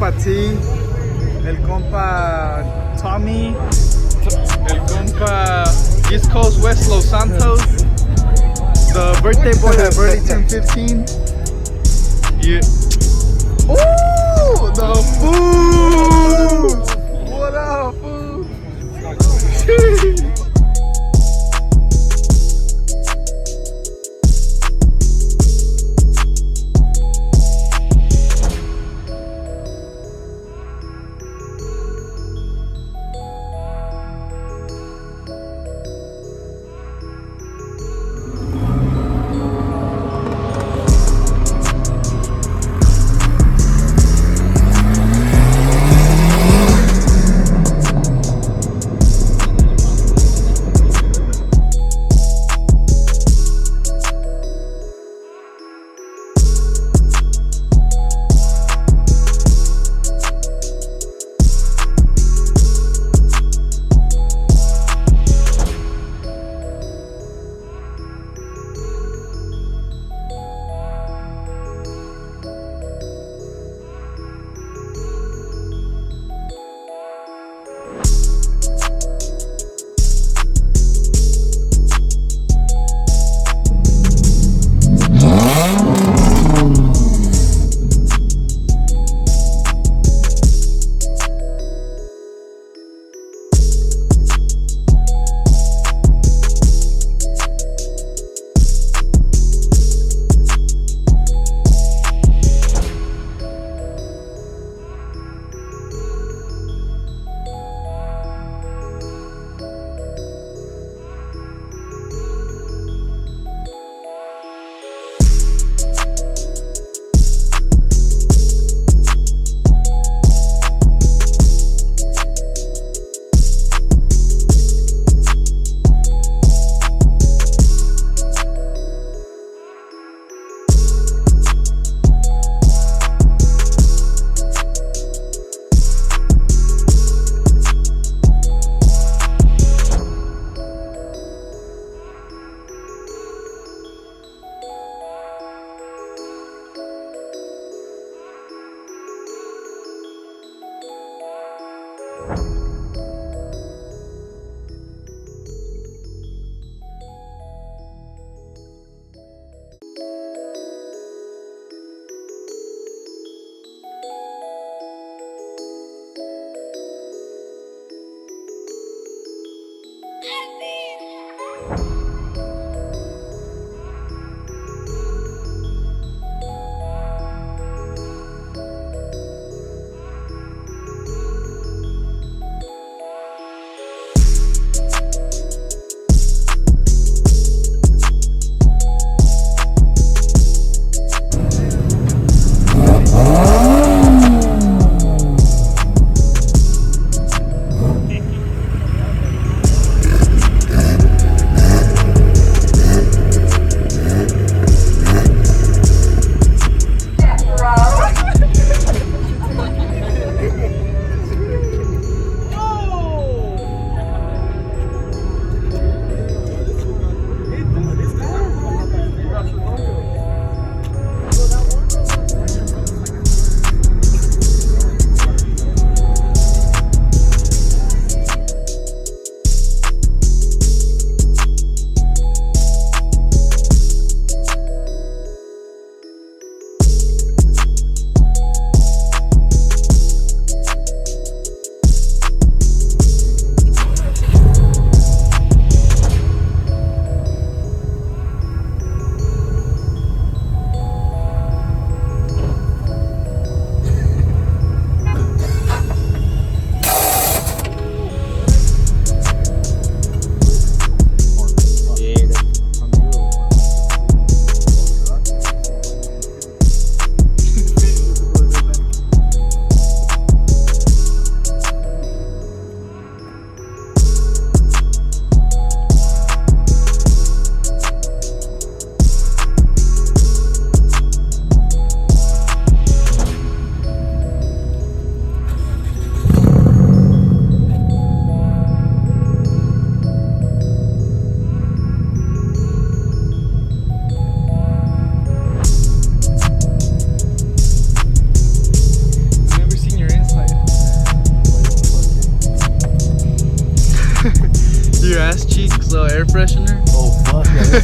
compa T, el compa Tommy, el compa East Coast West Los Santos, the birthday boy that already turned 15. Yeah. Ooh, the food! What up, food?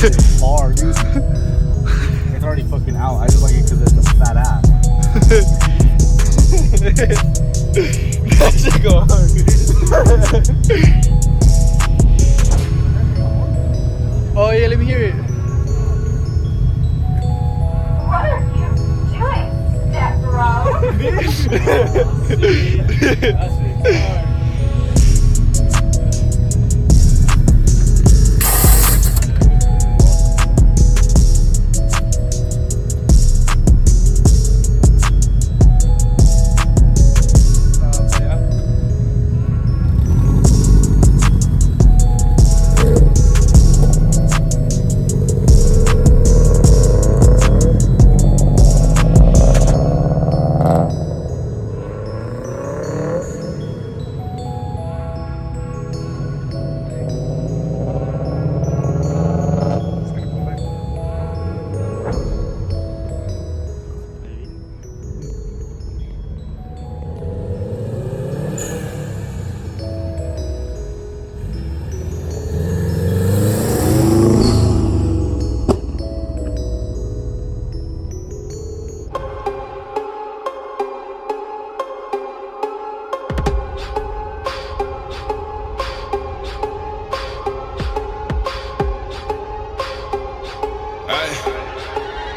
It's hard, dude. It's already fucking out. I just like it because it's a fat ass. That shit go hard. Oh yeah, let me hear it. What are you doing, step bro? That's it.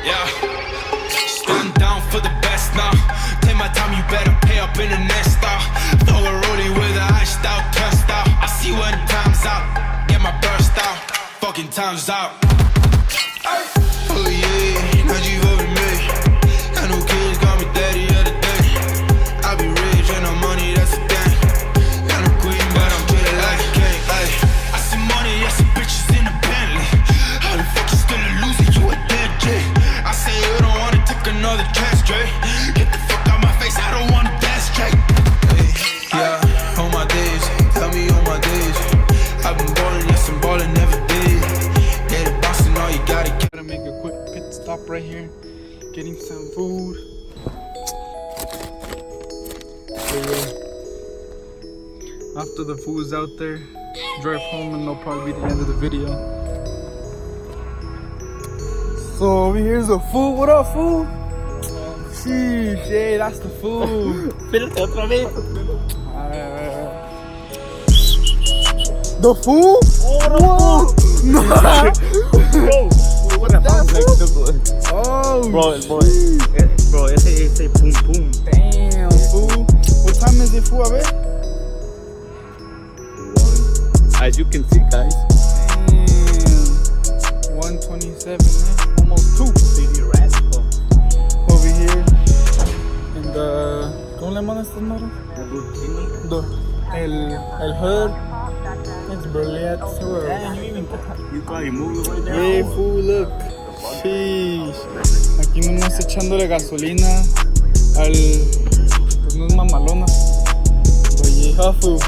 Yeah, stand down for the best now. Take my time, you better pay up in the next style. Throw a rollie with a iced out, test out. I see when time's out, get my burst out. Fucking time's out. Oh yeah, now you over me. Got no kids, got me daddy of the day. I be rich and no money, that's the thing. Got no queen, but I'm getting like a king. I see money, I see bitches in the Bentley. How the fuck you still a loser? You a dead J. I say you don't wanna take another chance, Dre. Get the fuck out my face, I don't wanna dance straight. Yeah, on my days, tell me on my days. I've been ballin', yes I'm ballin' every day. Get it bossing, all you gotta get. Gotta make a quick pit stop right here, getting some food. After the food's out there, drive home and that'll probably be the end of the video. So over here's the food. What up, food? Sheesh, hey, that's the food. Espérate otra vez. Alright. The food? Oh, no. Bro, what the fuck? Oh, Bro, ese pum pum. damn, fool. What time is it, fool? A ver. As you can see, guys. Damn. 1:27, man. Almost 2. City radical. Over here. In the... ¿Cómo le llaman estas madres? El hood. It's brilliant. You probably move right now. Hey, fool, look. Sheesh. Aquí nomás echándole gasolina al... Pues no es mamalona. But yeah, fool.